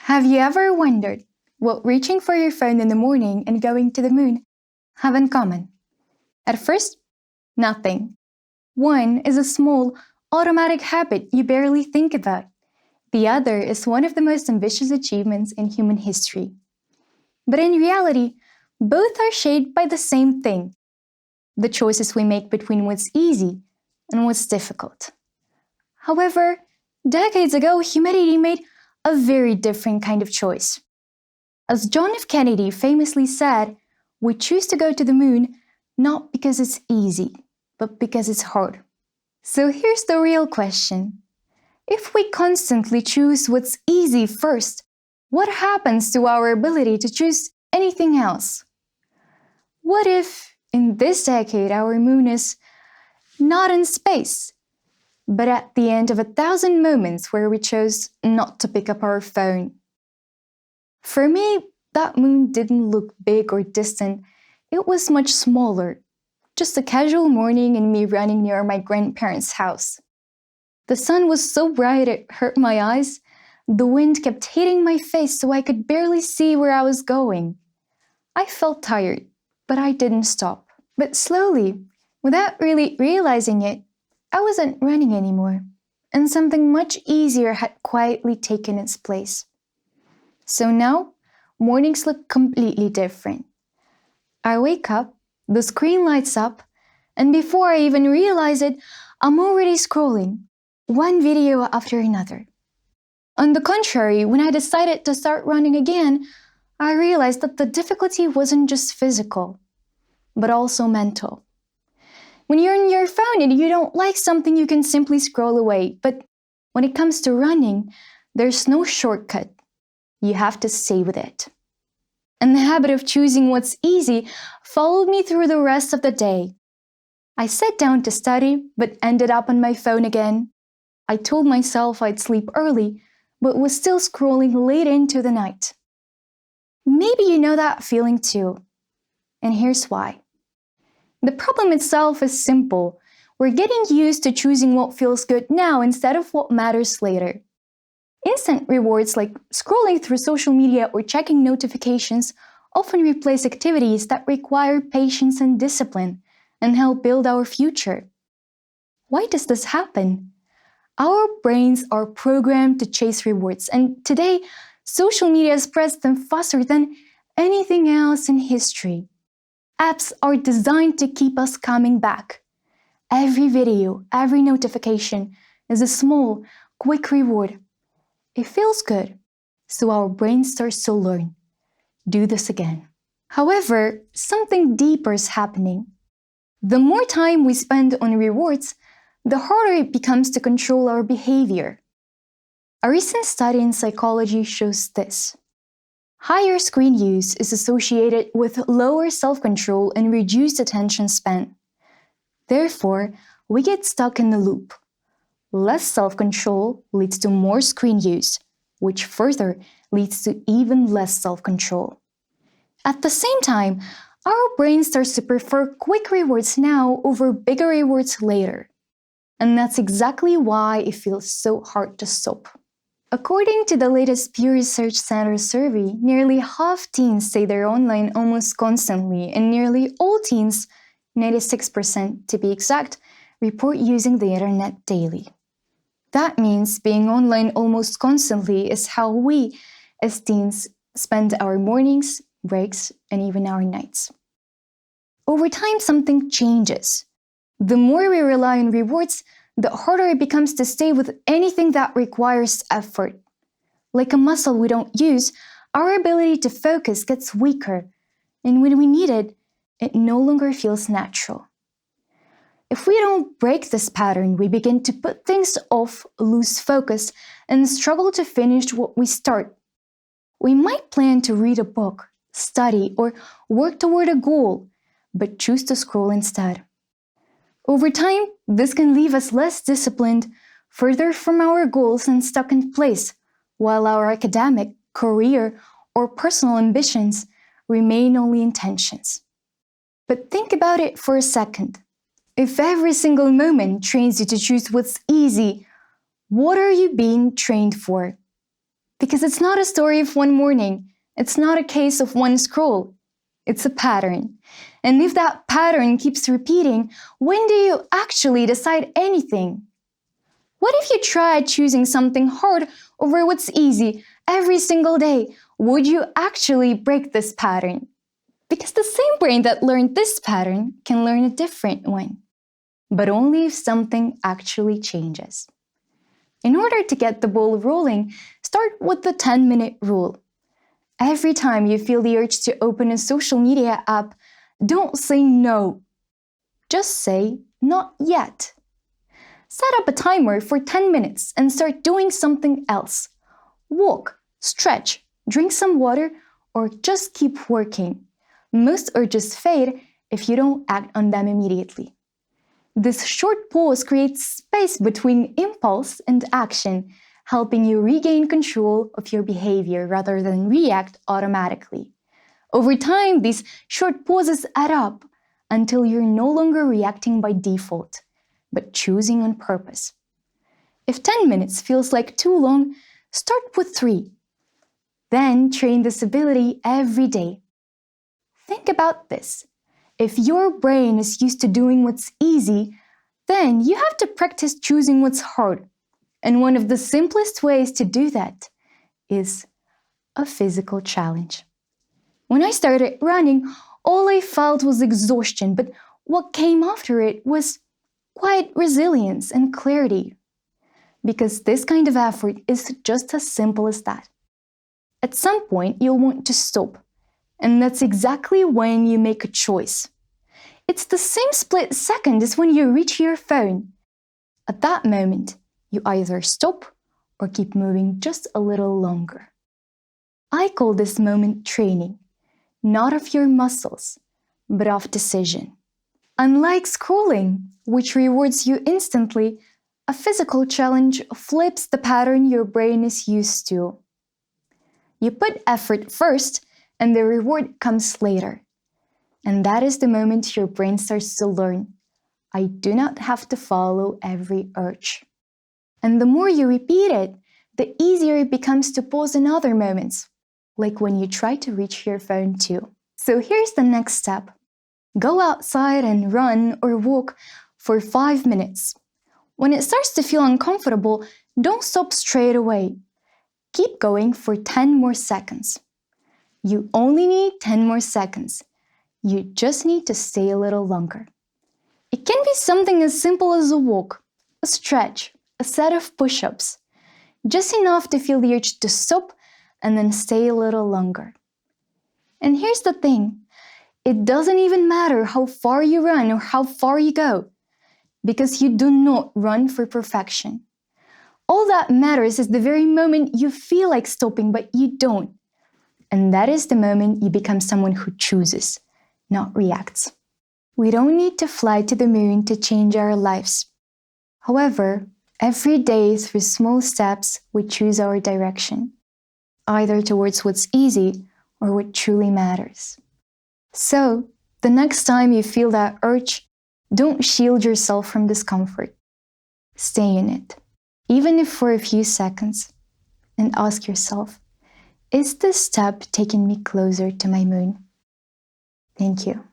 Have you ever wondered what reaching for your phone in the morning and going to the moon have in common? At first, nothing. One is a small, automatic habit you barely think about. The other is one of the most ambitious achievements in human history. But in reality, both are shaped by the same thing: the choices we make between what's easy and what's difficult. However, decades ago, humanity made a very different kind of choice. As John F. Kennedy famously said, we choose to go to the moon not because it's easy, but because it's hard. So here's the real question. If we constantly choose what's easy first, what happens to our ability to choose anything else? What if, in this decade, our moon is not in space, but at the end of 1,000 moments where we chose not to pick up our phone? For me, that moon didn't look big or distant. It was much smaller, just a casual morning and me running near my grandparents' house. The sun was so bright it hurt my eyes. The wind kept hitting my face so I could barely see where I was going. I felt tired, but I didn't stop. But slowly, without really realizing it, I wasn't running anymore, and something much easier had quietly taken its place. So now, mornings look completely different. I wake up, the screen lights up, and before I even realize it, I'm already scrolling, one video after another. On the contrary, when I decided to start running again, I realized that the difficulty wasn't just physical, but also mental. When you're on your phone and you don't like something, you can simply scroll away. But when it comes to running, there's no shortcut. You have to stay with it. And the habit of choosing what's easy followed me through the rest of the day. I sat down to study, but ended up on my phone again. I told myself I'd sleep early, but was still scrolling late into the night. Maybe you know that feeling too. And here's why. The problem itself is simple. We're getting used to choosing what feels good now instead of what matters later. Instant rewards like scrolling through social media or checking notifications often replace activities that require patience and discipline and help build our future. Why does this happen? Our brains are programmed to chase rewards, and today, social media spreads them faster than anything else in history. Apps are designed to keep us coming back. Every video, every notification is a small, quick reward. It feels good, so our brain starts to learn. Do this again. However, something deeper is happening. The more time we spend on rewards, the harder it becomes to control our behavior. A recent study in psychology shows this. Higher screen use is associated with lower self-control and reduced attention span. Therefore, we get stuck in the loop. Less self-control leads to more screen use, which further leads to even less self-control. At the same time, our brain starts to prefer quick rewards now over bigger rewards later. And that's exactly why it feels so hard to stop. According to the latest Pew Research Center survey, nearly half teens say they're online almost constantly, and nearly all teens, 96% to be exact, report using the internet daily. That means being online almost constantly is how we, as teens, spend our mornings, breaks, and even our nights. Over time, something changes. The more we rely on rewards, the harder it becomes to stay with anything that requires effort. Like a muscle we don't use, our ability to focus gets weaker, and when we need it, it no longer feels natural. If we don't break this pattern, we begin to put things off, lose focus, and struggle to finish what we start. We might plan to read a book, study, or work toward a goal, but choose to scroll instead. Over time, this can leave us less disciplined, further from our goals and stuck in place, while our academic, career, or personal ambitions remain only intentions. But think about it for a second. If every single moment trains you to choose what's easy, what are you being trained for? Because it's not a story of one morning. It's not a case of one scroll. It's a pattern. And if that pattern keeps repeating, when do you actually decide anything? What if you tried choosing something hard over what's easy every single day? Would you actually break this pattern? Because the same brain that learned this pattern can learn a different one, but only if something actually changes. In order to get the ball rolling, start with the 10-minute rule. Every time you feel the urge to open a social media app, don't say no. Just say not yet. Set up a timer for 10 minutes and start doing something else. Walk, stretch, drink some water, or just keep working. Most urges fade if you don't act on them immediately. This short pause creates space between impulse and action, helping you regain control of your behavior rather than react automatically. Over time, these short pauses add up until you're no longer reacting by default, but choosing on purpose. If 10 minutes feels like too long, start with 3. Then train this ability every day. Think about this. If your brain is used to doing what's easy, then you have to practice choosing what's hard. And one of the simplest ways to do that is a physical challenge. When I started running, all I felt was exhaustion, but what came after it was quiet resilience and clarity. Because this kind of effort is just as simple as that. At some point, you'll want to stop, and that's exactly when you make a choice. It's the same split second as when you reach your phone. At that moment, you either stop or keep moving just a little longer. I call this moment training, not of your muscles, but of decision. Unlike scrolling, which rewards you instantly, a physical challenge flips the pattern your brain is used to. You put effort first, and the reward comes later. And that is the moment your brain starts to learn, I do not have to follow every urge. And the more you repeat it, the easier it becomes to pause in other moments, like when you try to reach your phone too. So here's the next step. Go outside and run or walk for 5 minutes. When it starts to feel uncomfortable, don't stop straight away. Keep going for 10 more seconds. You only need 10 more seconds. You just need to stay a little longer. It can be something as simple as a walk, a stretch, a set of push-ups. Just enough to feel the urge to stop and then stay a little longer. And here's the thing. It doesn't even matter how far you run or how far you go, because you do not run for perfection. All that matters is the very moment you feel like stopping, but you don't. And that is the moment you become someone who chooses, not reacts. We don't need to fly to the moon to change our lives. However, every day through small steps, we choose our direction, either towards what's easy or what truly matters. So, the next time you feel that urge, don't shield yourself from discomfort. Stay in it, even if for a few seconds, and ask yourself, is this step taking me closer to my moon? Thank you.